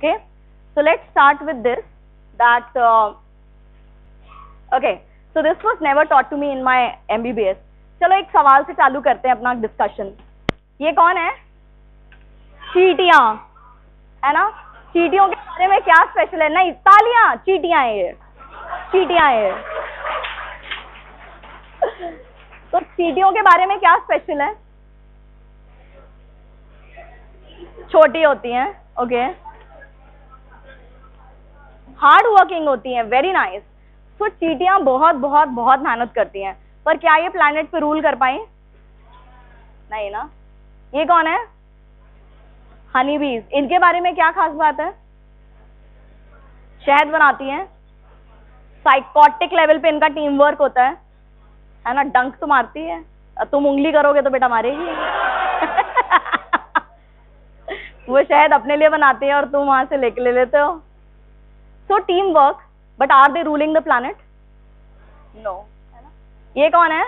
Okay, so let's start with this, that okay, so this was never taught to me in my MBBS. चलो एक सवाल से चालू करते हैं अपना डिस्कशन. ये कौन है? चींटियां, है ना? चींटियों के बारे में क्या स्पेशल है? नहीं, तालियां, चींटियां हैं ये, चींटियां हैं. तो चींटियों के बारे में क्या स्पेशल है? छोटी होती हैं, ओके, हार्ड वर्किंग होती हैं, वेरी नाइस. तो चींटियां बहुत बहुत बहुत मेहनत करती हैं, पर क्या ये प्लैनेट पे रूल कर पाई? नहीं ना. ये कौन है? हनी बीज. इनके बारे में क्या खास बात है? शहद बनाती हैं, साइकोटिक लेवल पे इनका टीम वर्क होता है ना? डंक तो मारती है, तुम उंगली करोगे तो बेटा मारेगी. वो शहद अपने लिए बनाती है और तुम वहां से लेके ले लेते हो. So team work, but are they ruling the planet? No. है ना? ये कौन है?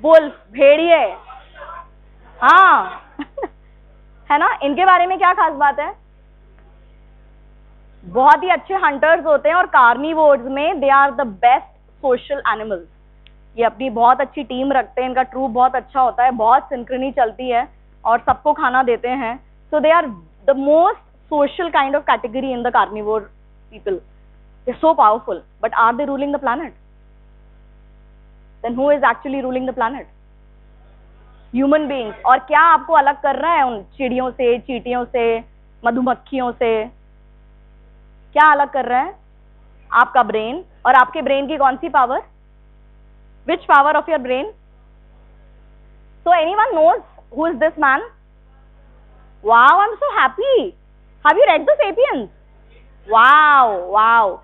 वुल्फ, भेड़िए. हाँ. है ना? इनके बारे में क्या खास बात है? बहुत ही अच्छे हंटर्स होते हैं और कार्निवोर्स में they are the best social animals. ये अपनी बहुत अच्छी टीम रखते हैं, इनका ट्रूप बहुत अच्छा होता है, बहुत सिंक्रोनी चलती है और सबको खाना देते हैं. So they are the most social kind of category in the carnivore people. They're so powerful, but are they ruling the planet? Then who is actually ruling the planet? Human beings. और क्या आपको अलग कर रहा है उन चिड़ियों से, चींटियों से, मधुमक्खियों से? क्या अलग कर रहा है? आपका ब्रेन. और आपके ब्रेन की कौन सी power? Which power of your brain? So anyone knows who is this man? Wow, I'm so happy. Have you read the Sapiens? Wow, wow.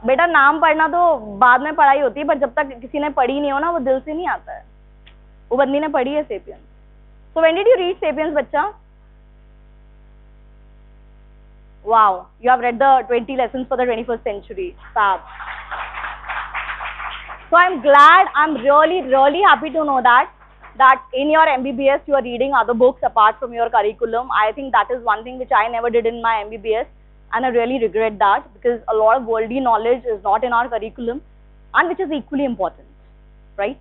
बेटा नाम पढ़ना तो बाद में पढ़ाई होती है, पर जब तक किसी ने पढ़ी नहीं हो ना, वो दिल से नहीं आता है. वो बंदी ने पढ़ी है Sapiens. So when did you read Sapiens, बच्चा? Wow, you have read the 20 lessons for the 21st century. Fab. So I'm glad, I'm really happy to know that in your MBBS you are reading other books apart from your curriculum. I think that is one thing which I never did in my MBBS, and I really regret that, because a lot of worldly knowledge is not in our curriculum, and which is equally important, right?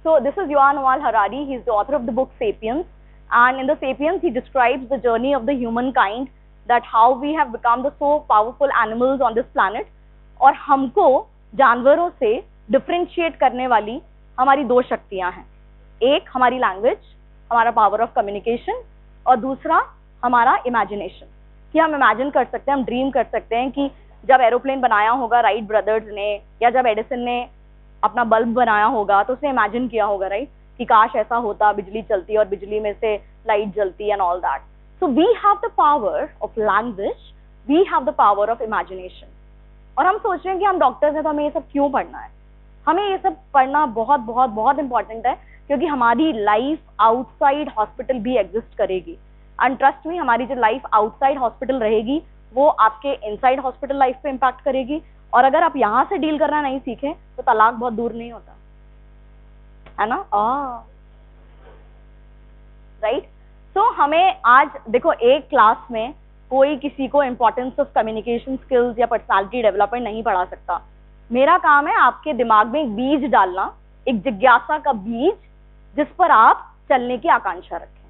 So this is Yuval Noah Harari. He is the author of the book Sapiens, and in the Sapiens he describes the journey of the humankind, that how we have become the so powerful animals on this planet, और हमको जानवरों से differentiate करने वाली हमारी दो शक्तियां हैं. एक हमारी लैंग्वेज, हमारा पावर ऑफ कम्युनिकेशन, और दूसरा हमारा इमेजिनेशन, कि हम इमेजिन कर सकते हैं, हम ड्रीम कर सकते हैं कि जब एरोप्लेन बनाया होगा राइट ब्रदर्स ने, या जब एडिसन ने अपना बल्ब बनाया होगा, तो उसने इमेजिन किया होगा, राइट, कि काश ऐसा होता, बिजली चलती और बिजली में से लाइट जलती and all that. So we have the power of language, we have the power of imagination. और हम सोच रहे हैं कि हम डॉक्टर्स हैं तो हमें ये सब क्यों पढ़ना है? हमें ये सब पढ़ना बहुत बहुत बहुत इंपॉर्टेंट है, क्योंकि हमारी लाइफ आउटसाइड हॉस्पिटल भी एग्जिस्ट करेगी. एंड ट्रस्ट मी, हमारी जो लाइफ आउटसाइड हॉस्पिटल रहेगी वो आपके इनसाइड हॉस्पिटल लाइफ पे इम्पैक्ट करेगी. और अगर आप यहाँ से डील करना नहीं सीखे तो तलाक बहुत दूर नहीं होता है ना. राइट. सो हमें आज देखो, एक क्लास में कोई किसी को इंपॉर्टेंस ऑफ कम्युनिकेशन स्किल्स या पर्सनालिटी डेवलपमेंट नहीं पढ़ा सकता. मेरा काम है आपके दिमाग में एक बीज डालना, एक जिज्ञासा का बीज, जिस पर आप चलने की आकांक्षा रखें,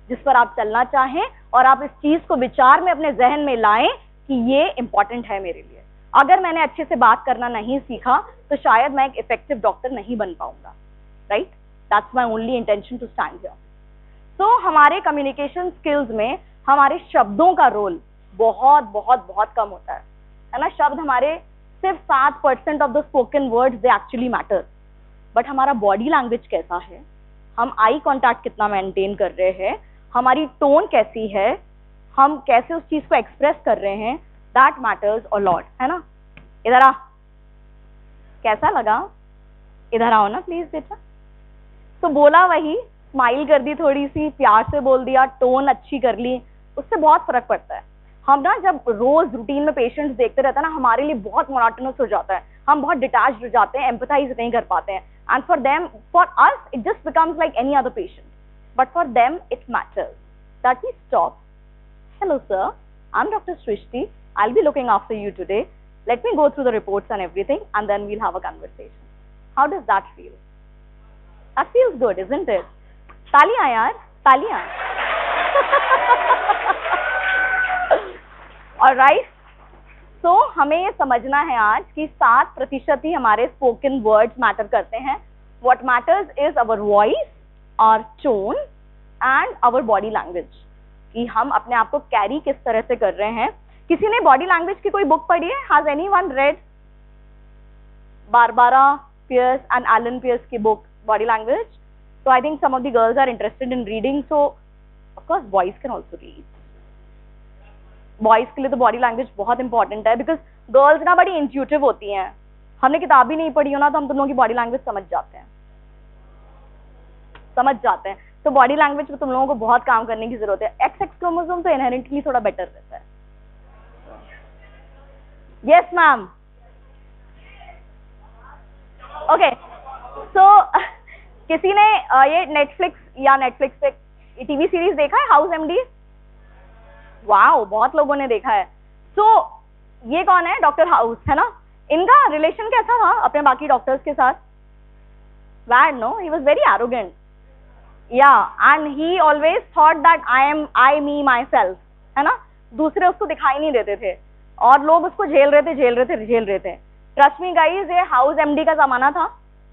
जिस पर आप चलना चाहें, और आप इस चीज को विचार में अपने जहन में लाएं कि ये इंपॉर्टेंट है मेरे लिए. अगर मैंने अच्छे से बात करना नहीं सीखा तो शायद मैं एक इफेक्टिव डॉक्टर नहीं बन पाऊंगा. Right. That's my only intention to stand here. So हमारे कम्युनिकेशन स्किल्स में हमारे शब्दों का रोल बहुत बहुत बहुत कम होता है ना. शब्द हमारे सिर्फ 7% of the spoken words they actually matter. But हमारा बॉडी लैंग्वेज कैसा है, हम आई कांटेक्ट कितना मेंटेन कर रहे हैं, हमारी टोन कैसी है, हम कैसे उस चीज को एक्सप्रेस कर रहे हैं, दैट मैटर्स अ लॉट, है ना. इधर आ, कैसा लगा? इधर आओ ना प्लीज बेटा. तो बोला वही, स्माइल कर दी, थोड़ी सी प्यार से बोल दिया, टोन अच्छी कर ली, उससे बहुत फर्क पड़ता है. हम ना जब रोज रूटीन में पेशेंट्स देखते रहते हैं ना, हमारे लिए बहुत मोनोटोनस हो जाता है, हम बहुत डिटैच्ड हो जाते हैं, एम्पैथाइज नहीं कर पाते हैं. And for them, for us, it just becomes like any other patient. But for them, it matters that we stop, Hello sir, I'm Dr. Srishti. I'll be looking after you today. Let me go through the reports and everything and then we'll have a conversation. How does that feel? That feels good, isn't it? तालियां यार, तालियां. Alright. So हमें ये समझना है आज कि 7% ही हमारे spoken words मैटर करते हैं. What matters is our voice, our tone and our body language. कि हम अपने आप को कैरी किस तरह से कर रहे हैं. किसी ने बॉडी लैंग्वेज की कोई बुक पढ़ी है? Has anyone read Barbara Pierce and Alan Pierce की book body language? So I think some of the girls are interested in reading. So of course boys can also read. Boys के लिए तो body language बहुत important है because girls ना बड़ी intuitive होती हैं. हमने किताब ही नहीं पढ़ी हो ना तो हम तुम लोगों की बॉडी लैंग्वेज समझ जाते हैं. तो बॉडी लैंग्वेज पे तुम लोगों को बहुत काम करने की जरूरत है. XX क्रोमोसोम तो इनहेरेंटली थोड़ा बेटर रहता है. Yes ma'am. ओके सो किसी ने ये नेटफ्लिक्स पे टीवी सीरीज देखा है हाउस MD? वाओ, बहुत लोगों ने देखा है. सो ये कौन है? डॉक्टर हाउस है ना. इनका रिलेशन कैसा था अपने बाकी डॉक्टर्स के साथ? Bad no. He was very arrogant. And he always thought that I me myself, है ना. दूसरे उसको दिखाई नहीं देते थे और लोग उसको झेल रहे थे. ट्रस्ट मी गाइस, ये हाउस MD का जमाना था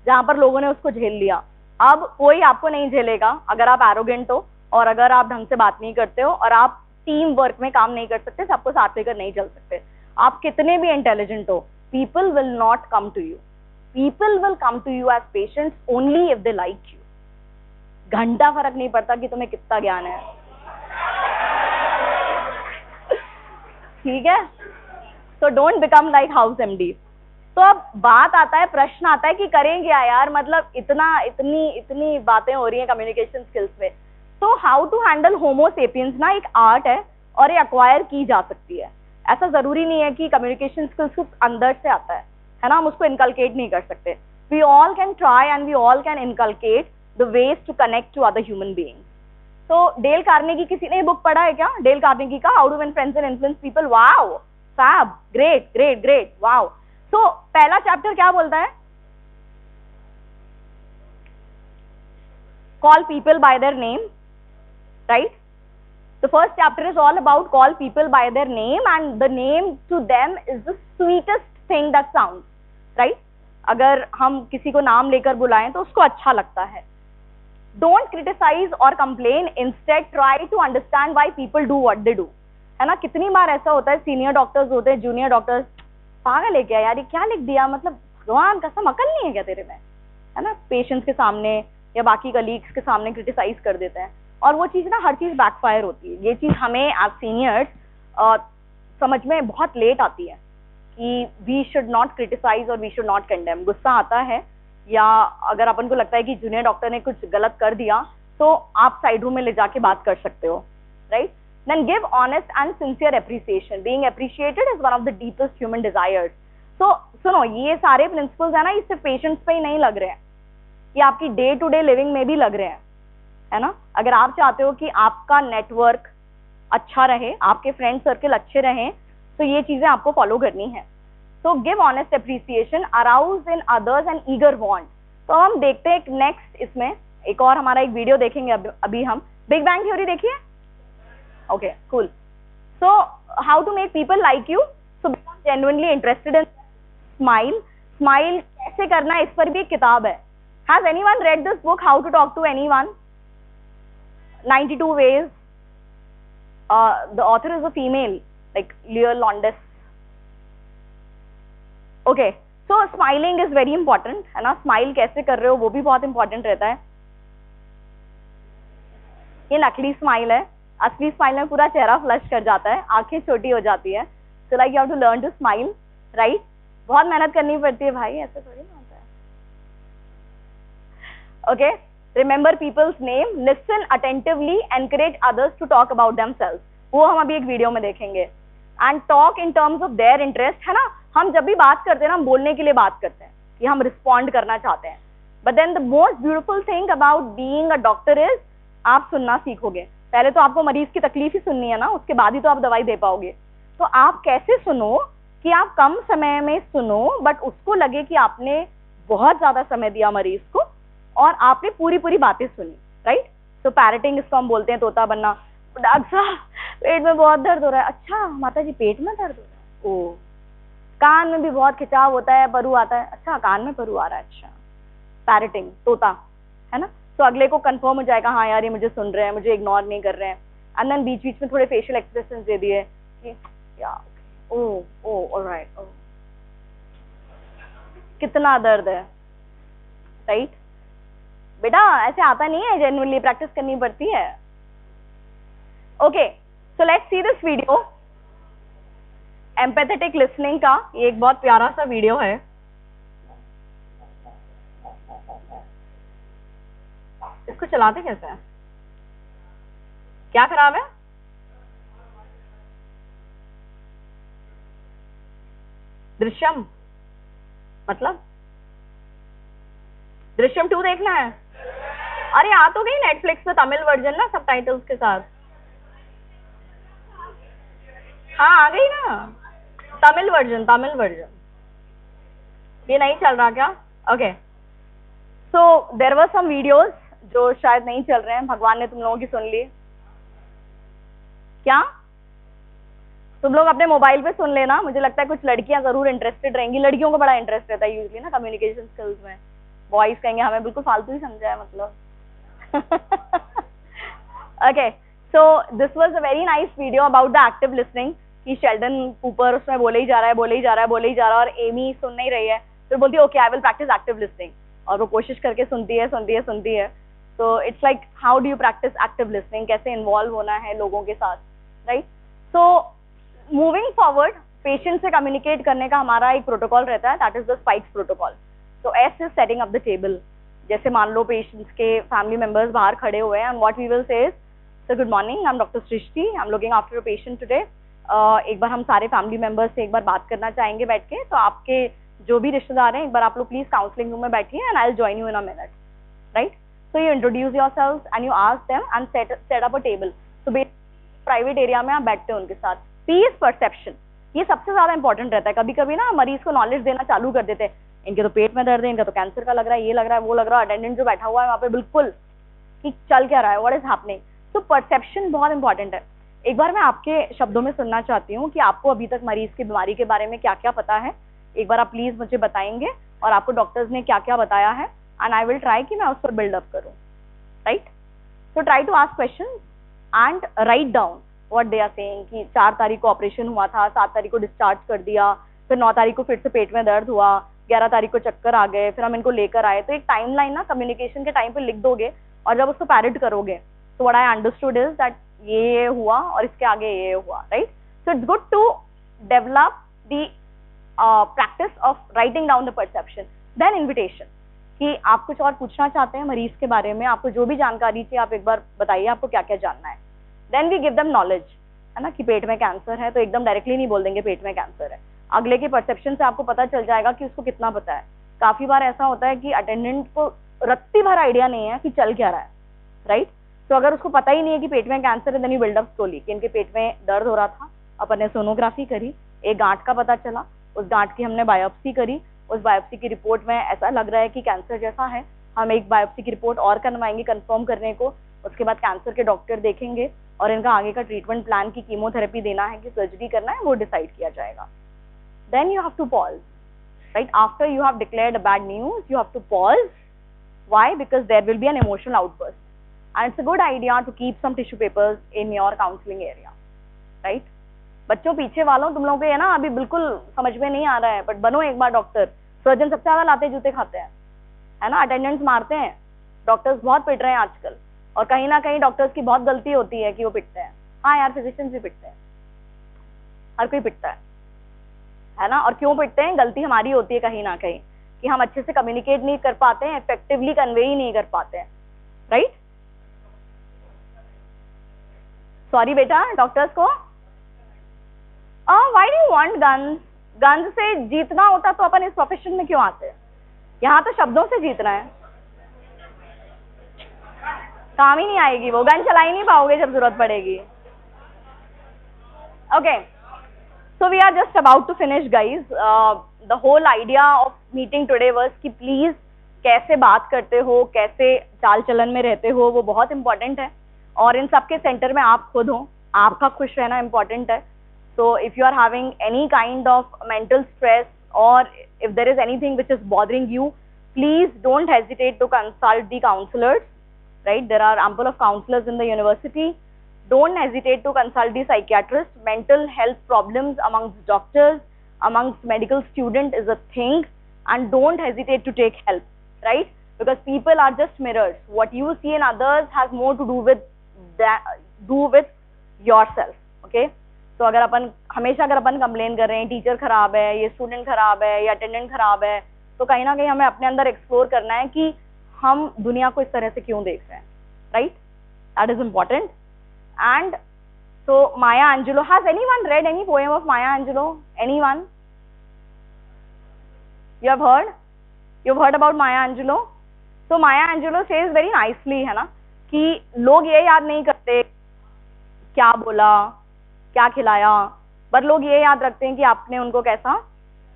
जहां पर लोगों ने उसको झेल लिया. अब कोई आपको नहीं झेलेगा अगर आप एरोगेंट हो और अगर आप ढंग से बात नहीं करते हो और आप टीम वर्क में काम नहीं कर सकते, सबको साथ लेकर नहीं चल सकते. आप कितने भी इंटेलिजेंट हो, people will not come to you. People will come to you as patients only if they like you. घंटा फर्क नहीं पड़ता कि तुम्हें कितना ज्ञान है. ठीक है. तो don't become like house MD. तो अब बात आता है, प्रश्न आता है कि करें क्या यार, मतलब इतनी बातें हो रही हैं कम्युनिकेशन स्किल्स पे. तो how to handle homo sapiens ना एक आर्ट है और ये अक्वायर की जा सकती है. ऐसा जरूरी नहीं है कि कम्युनिकेशन स्किल्स को अंदर से आता है ना. हम उसको इनकलकेट नहीं कर सकते. We all can try and we all can inculcate the ways to connect to other human beings. तो डेल कार्नेगी, किसी ने बुक पढ़ा है क्या डेल कार्नेगी का how to win friends and influence people? Wow, fab, great. Wow. तो पहला chapter क्या बोलता है? Call people by their name, right. The first chapter is all about call people by their name and the name to them is the sweetest thing that sounds, right? अगर हम किसी को नाम लेकर बुलाएं तो उसको अच्छा लगता है. Don't criticize or complain, instead try to understand why people do what they do, है ना. कितनी बार ऐसा होता है, सीनियर डॉक्टर्स होते हैं, जूनियर डॉक्टर्स, पागल है क्या यार, ये क्या लिख दिया, मतलब भगवान कसम अकल नहीं है क्या तेरे में, है ना. पेशेंट्स के सामने या बाकी कलीग्स के सामने क्रिटिसाइज कर देते हैं और वो चीज़ ना हर चीज़ बैकफायर होती है. ये चीज़ हमें एज सीनियर्स समझ में बहुत लेट आती है कि वी शुड नॉट क्रिटिसाइज और वी शुड नॉट कंडेम. गुस्सा आता है या अगर अपन को लगता है कि जूनियर डॉक्टर ने कुछ गलत कर दिया तो आप साइड रूम में ले जाके बात कर सकते हो, right. Then give honest and sincere appreciation. Being appreciated is one of the deepest human desires. So सुनो, ये सारे प्रिंसिपल्स है ना, इससे पेशेंट्स पे ही नहीं लग रहे हैं, ये आपकी डे टू डे लिविंग में भी लग रहे हैं, है ना. अगर आप चाहते हो कि आपका नेटवर्क अच्छा रहे, आपके फ्रेंड सर्कल अच्छे रहें, तो ये चीजें आपको फॉलो करनी है. तो give honest appreciation, arouse in others and eager want. तो हम देखते हैं नेक्स्ट, इसमें एक और हमारा एक वीडियो देखेंगे अभी हम. बिग बैंग थ्योरी देखिए. Okay, cool. So how to make people like you? So become genuinely interested in smile कैसे करना है, इस पर भी एक किताब है. Has anyone read this book, how to talk to anyone? 92 ways. The author is a female, like Leah Lowndes. Okay, so smiling is very important, है ना. स्माइल कैसे कर रहे हो वो भी बहुत इंपॉर्टेंट रहता है. ये नकली स्माइल है, असली स्माइल में पूरा चेहरा फ्लश कर जाता है, आंखें छोटी हो जाती है. So like you have to learn to smile, right? बहुत मेहनत करनी पड़ती है भाई, ऐसे थोड़ी ना होता है. Okay, remember people's name, listen attentively, encourage others to talk about themselves. वो हम अभी एक वीडियो में देखेंगे. And talk in terms of their interest, है ना. हम जब भी बात करते हैं ना, हम बोलने के लिए बात करते हैं कि हम रिस्पॉन्ड करना चाहते हैं. But then the most beautiful thing about being a doctor is आप सुनना सीखोगे. पहले तो आपको मरीज की तकलीफ ही सुननी है ना, उसके बाद ही तो आप दवाई दे पाओगे। तो आप कैसे सुनो कि आप कम समय में सुनो बट उसको लगे कि आपने बहुत ज्यादा समय दिया मरीज को और आपने पूरी पूरी बातें सुनी, राइट। तो पैरेटिंग इसको हम बोलते हैं, तोता बनना। डॉक्टर साहब पेट में बहुत दर्द हो रहा है। अच्छा माता जी पेट में दर्द हो रहा है, ओ। कान में भी बहुत खिंचाव होता है, परु आता है। अच्छा कान में परु आ रहा है, अच्छा। पैरेटिंग, तोता, है ना। तो अगले को कंफर्म हो जाएगा, हाँ यार ये मुझे सुन रहे हैं, मुझे इग्नोर नहीं कर रहे हैं। एंड देन बीच बीच में थोड़े फेशियल एक्सप्रेशंस दे दिए कि या ओ ओ ऑलराइट, ओ कितना दर्द है, राइट। बेटा ऐसे आता नहीं है, जेन्युइनली प्रैक्टिस करनी पड़ती है। Okay, so let's see this video, empathetic listening का। ये एक बहुत प्यारा सा वीडियो है। इसको चलाते कैसे हैं? क्या खराब है? दृश्यम, मतलब दृश्यम 2 देखना है? अरे आ तो गई नेटफ्लिक्स पे तमिल वर्जन ना, सबटाइटल्स के साथ। हाँ आ गई ना तमिल वर्जन, तमिल वर्जन। ये नहीं चल रहा क्या? Okay, so there were some videos जो शायद नहीं चल रहे हैं, भगवान ने तुम लोगों की सुन ली। क्या तुम लोग अपने मोबाइल पे सुन लेना, मुझे लगता है कुछ लड़कियां जरूर इंटरेस्टेड रहेंगी। लड़कियों को बड़ा इंटरेस्ट रहता है यूजली ना कम्युनिकेशन स्किल्स में। बॉयज कहेंगे हमें बिल्कुल फालतू ही समझा है, मतलब। Okay, so this was a very nice video about the active listening कि शेल्डन कूपर उसमें बोले ही जा रहा है, बोले ही जा रहा है, बोले ही जा रहा है, और एमी सुन नहीं रही है। फिर बोलती है okay I will practice active listening, और वो कोशिश करके सुनती है, सुनती है, सुनती है। तो it's like how do you practice active listening, कैसे इन्वॉल्व होना है लोगों के साथ, right. So moving forward, patient से कम्युनिकेट करने का हमारा एक प्रोटोकॉल रहता है, that is the SPIKES protocol. तो S is setting up the table. जैसे मान लो पेशेंट्स के फैमिली मेंबर्स बाहर खड़े हुए हैं, and what we will say is sir good morning, I am doctor Srishti, I am looking after a patient today. एक बार हम सारे फैमिली मेंबर्स से एक बार बात करना चाहेंगे बैठ के, तो आपके जो भी रिश्तेदार हैं एक बार आप लोग प्लीज काउंसलिंग रूम में बैठिए and I will join you in a minute, right. So you introduce yourselves and you ask them and set up a table. तो प्राइवेट एरिया में आप बैठते हो उनके साथ। पीस परसेप्शन, ये सबसे ज्यादा इंपॉर्टेंट रहता है। कभी कभी ना मरीज को नॉलेज देना चालू कर देते हैं, इनके तो पेट में दर्द है, इनका तो कैंसर का लग रहा है, ये लग रहा है, वो लग रहा है। अटेंडेंट जो बैठा हुआ है वहाँ पे बिल्कुल कि चल क्या रहा है, व्हाट इज हैपनिंग। तो परसेप्शन बहुत इंपॉर्टेंट है। एक बार मैं आपके शब्दों में सुनना चाहती हूँ कि आपको अभी तक मरीज की बीमारी के बारे में क्या क्या पता है। एक बार आप प्लीज मुझे बताएंगे, और आपको डॉक्टर्स ने क्या क्या बताया है, एंड आई विल ट्राई कि मैं उस पर बिल्डअप करूँ, right. So try to ask question and write down what they are saying कि 4 तारीख को ऑपरेशन हुआ था, 7 तारीख को डिस्चार्ज कर दिया, फिर 9 तारीख को फिर से पेट में दर्द हुआ, 11 तारीख को चक्कर आ गए, फिर हम इनको लेकर आए। तो एक टाइमलाइन ना कम्युनिकेशन के टाइम पे लिख दोगे, और जब उसको पैरेट करोगे तो what I understood is that ये हुआ और इसके आगे ये हुआ, right. So it's good to develop the practice of writing down the perception. Then invitation, कि आप कुछ और पूछना चाहते हैं मरीज के बारे में, आपको जो भी जानकारी चाहिए आप एक बार बताइए आपको क्या क्या जानना है। Then we give them knowledge, है ना, कि पेट में कैंसर है, तो एकदम डायरेक्टली नहीं बोल देंगे पेट में कैंसर है। अगले के परसेप्शन से आपको पता चल जाएगा कि उसको कितना पता है। काफी बार ऐसा होता है कि अटेंडेंट को रत्ती भर आइडिया नहीं है कि चल क्या रहा है, राइट। तो अगर उसको पता ही नहीं है कि पेट में कैंसर है, देन यू बिल्डअप स्लोली कि इनके पेट में दर्द हो रहा था, अपन ने सोनोग्राफी करी, एक गांठ का पता चला, उस गांठ की हमने बायोप्सी करी, उस बायोप्सी की रिपोर्ट में ऐसा लग रहा है कि कैंसर जैसा है, हम एक बायोप्सी की रिपोर्ट और करवाएंगे कंफर्म करने को। उसके बाद कैंसर के डॉक्टर देखेंगे और इनका आगे का ट्रीटमेंट प्लान, की कीमोथेरेपी देना है कि सर्जरी करना है, वो डिसाइड किया जाएगा। Then you have to pause, right, after you have declared a bad news you have to pause. Why? Because there will be an emotional outburst and it's a good idea to keep some tissue papers in your counselling area, right. बच्चों पीछे वालों, तुम लोगों को ये ना अभी बिल्कुल समझ में नहीं आ रहा है, बट बनो एक बार डॉक्टर। सर्जन सबसे ज्यादा लाते जूते खाते हैं, है ना, अटेंडेंट्स मारते हैं, डॉक्टर्स बहुत पिट रहे हैं आजकल, और कहीं ना कहीं डॉक्टर्स की बहुत गलती होती है कि वो पिटते हैं। हाँ यार, फिजिशियंस भी पिटते हैं, हर कोई पिटता है ना। और क्यों पिटते हैं? गलती हमारी होती है कहीं ना कहीं, कि हम अच्छे से कम्युनिकेट नहीं कर पाते हैं, इफेक्टिवली कन्वे ही नहीं कर पाते हैं, राइट। सॉरी बेटा, डॉक्टर्स को why do you want guns? Guns से जीतना होता तो अपन इस प्रोफेशन में क्यों आते हैं? यहाँ तो शब्दों से जीतना है। काम ही नहीं आएगी, वो गन चला ही नहीं पाओगे जब जरूरत पड़ेगी. Okay, so we are just about to finish, guys. The whole idea of meeting today was कि please कैसे बात करते हो, कैसे चाल चलन में रहते हो, वो बहुत important है. और इन सब के सेंटर में आप खुद हो, आपका खुश रहना important है. So if you are having any kind of mental stress or if there is anything which is bothering you, please don't hesitate to consult the counselors, right? There are ample of counselors in the university. Don't hesitate to consult the psychiatrist. Mental health problems amongst doctors, amongst medical students is a thing, and don't hesitate to take help, right? Because people are just mirrors. What you see in others has more to do with yourself, okay? तो अगर अपन हमेशा complain कर रहे हैं teacher खराब है, ये student खराब है, या अटेंडेंट खराब है, तो कहीं ना कहीं हमें अपने अंदर एक्सप्लोर करना है कि हम दुनिया को इस तरह से क्यों देख रहे हैं, right? That is important. And so Maya Angelou, has anyone read any poem of Maya Angelou? Anyone? You've heard about Maya Angelou? So Maya Angelou says very nicely, है ना, कि लोग ये याद नहीं करते क्या बोला, क्या खिलाया, पर लोग ये याद रखते हैं कि आपने उनको कैसा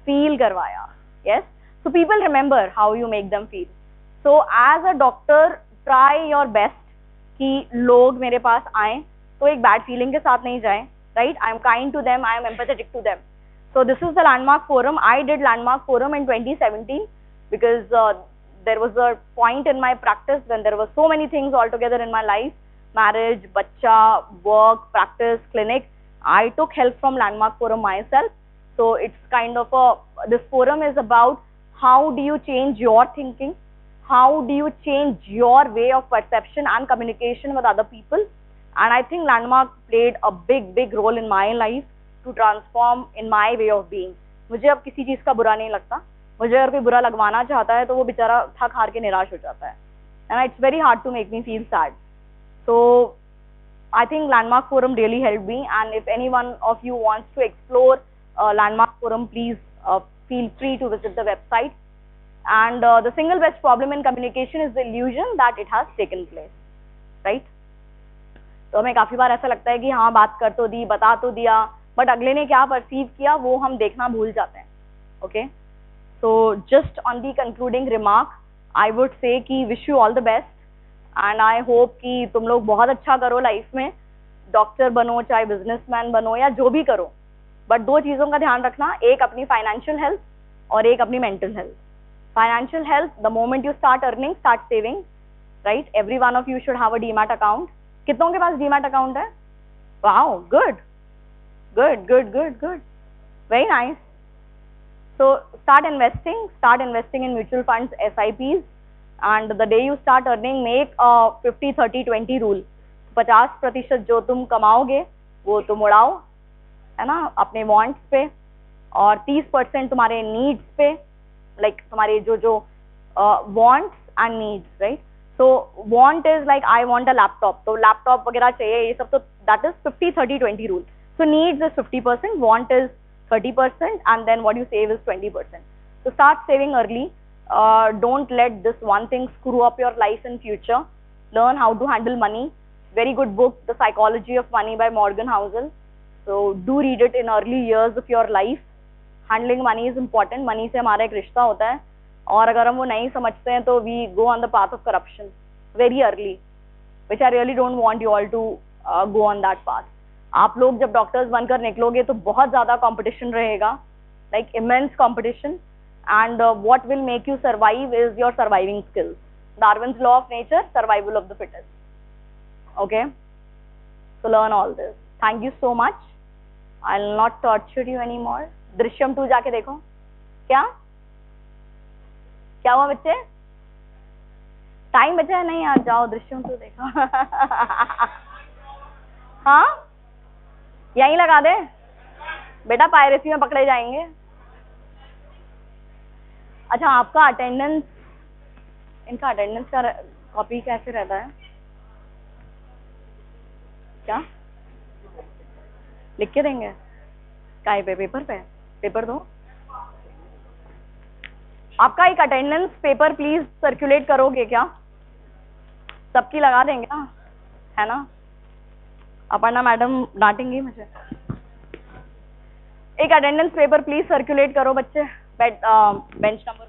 फील करवाया. Yes, so people remember how you make them feel. So as a doctor, try your best कि लोग मेरे पास आए तो एक बैड फीलिंग के साथ नहीं जाए, right? I am kind to them, I am empathetic to them. So this is the Landmark Forum. I did Landmark Forum in 2017 because there was a point in my practice when there were so many things all together in my life: marriage, bacha, work, practice, clinic. I took help from Landmark Forum myself. So it's kind of this forum is about how do you change your thinking, how do you change your way of perception and communication with other people. And I think Landmark played a big role in my life to transform in my way of being. मुझे अब किसी चीज का बुरा नहीं लगता. मुझे अगर कोई बुरा लगवाना चाहता है तो वो बेचारा थक हार के निराश हो जाता है. And it's very hard to make me feel sad. So I think Landmark Forum really helped me. And if any one of you wants to explore Landmark Forum, please feel free to visit the website. And the single best problem in communication is the illusion that it has taken place, right? तो हमें काफी बार ऐसा लगता है कि हाँ बात कर तो दी, बता तो दिया, बट अगले ने क्या परसीव किया वो हम देखना भूल जाते हैं. Okay, so just on the concluding remark I would say कि wish you all the best and I hope कि तुम लोग बहुत अच्छा करो लाइफ में. डॉक्टर बनो, चाहे बिजनेसमैन बनो, या जो भी करो, बट दो चीजों का ध्यान रखना, एक अपनी फाइनेंशियल हेल्थ और एक अपनी mental health. Financial health, the moment you start earning, start saving, right? Every one of you should have a demat account. कितनों के पास डीमैट अकाउंट है? Wow, good good good good good, very nice. So start investing in mutual funds, SIPs, and the day you start earning, make a 50-30-20 rule. 50% जो तुम कमाओगे वो तुम उड़ाओ, है ना, अपने wants पे, और 30% तुम्हारे needs पे, like तुम्हारे जो wants and needs, right? So want is like I want a laptop, तो laptop वगैरह चाहिए, ये सब तो that is 50-30-20 rule. So needs is 50%, want is 30%, and then what you save is 20%. So start saving early. Don't let this one thing screw up your life in future. Learn how to handle money. Very good book, The Psychology of Money by Morgan Housel. So do read it in early years of your life. Handling money is important. Money से हमारा एक रिश्ता होता है, और अगर हम वो नहीं समझते हैं तो we go on the path of corruption very early, which I really don't want you all to go on that path. आप लोग जब डॉक्टर्स बनकर निकलोगे तो बहुत ज्यादा कंपटीशन रहेगा, like immense competition, and what will make you survive is your surviving skills. Darwin's law of nature, survival of the fittest. Okay, so learn all this. Thank you so much. I will not torture you any more. Drishyam 2 जाके देखो. क्या हुआ बच्चे? Time बचा है? नहीं यार, जाओ दृश्यम 2 देखो. हाँ, यहीं लगा दे बेटा, पायरेसी में पकड़े जाएंगे. अच्छा, आपका अटेंडेंस, इनका अटेंडेंस का कॉपी कैसे रहता है? क्या लिख के देंगे? काय पे? पेपर पे? पेपर दो. आपका एक अटेंडेंस पेपर प्लीज सर्कुलेट करोगे क्या? सबकी लगा देंगे ना, है ना? अपर्णा मैडम डांटेंगी मुझे। एक अटेंडेंस पेपर प्लीज सर्कुलेट करो बच्चे, बेंच नंबर